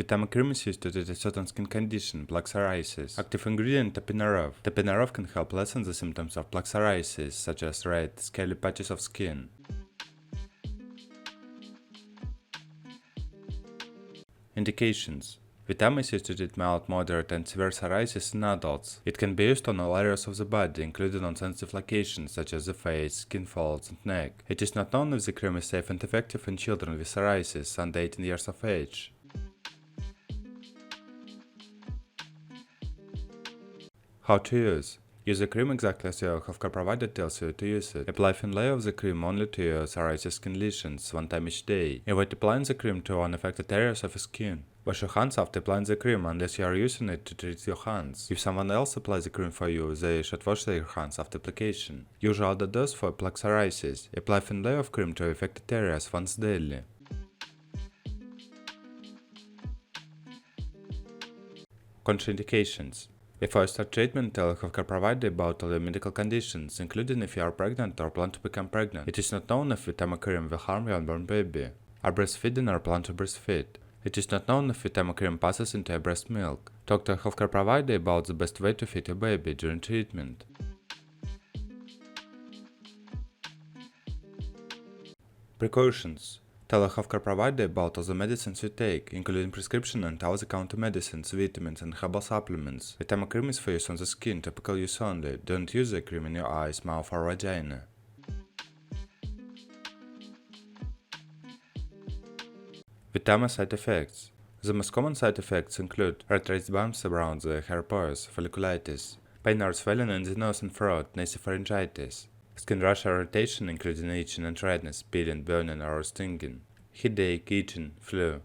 Vtama cream is used to treat a certain skin condition, plaque psoriasis. Active ingredient Tapinarof. Tapinarof can help lessen the symptoms of plaque psoriasis, such as red, scaly patches of skin. Indications. Vtama is used to treat mild, moderate, and severe psoriasis in adults. It can be used on all areas of the body, including on sensitive locations such as the face, skin folds, and neck. It is not known if the cream is safe and effective in children with psoriasis under 18 years of age. How to use. Use the cream exactly as your healthcare provider tells you to use it. Apply thin layer of the cream only to your psoriasis skin lesions, one time each day. Avoid applying the cream to unaffected areas of your skin. Wash your hands after applying the cream unless you are using it to treat your hands. If someone else applies the cream for you, they should wash their hands after application. Usual dose for plaque psoriasis. Apply thin layer of cream to affected areas once daily. Contraindications. Before you start treatment, tell a healthcare provider about all your medical conditions, including if you are pregnant or plan to become pregnant. It is not known if Vtama cream will harm your unborn baby. Are breastfeeding or plan to breastfeed. It is not known if Vtama cream passes into your breast milk. Talk to a healthcare provider about the best way to feed your baby during treatment. Precautions. Tell a healthcare provider about all the medicines you take, including prescription and over-the-counter medicines, vitamins, and herbal supplements. Vtama cream is for use on the skin, topical use only. Don't use the cream in your eyes, mouth, or vagina. Vtama side effects. The most common side effects include red raised bumps around the hair pores, folliculitis, pain or swelling in the nose and throat, nasopharyngitis, skin rash or irritation including itching and redness, peeling, burning or stinging, headache, itching, flu.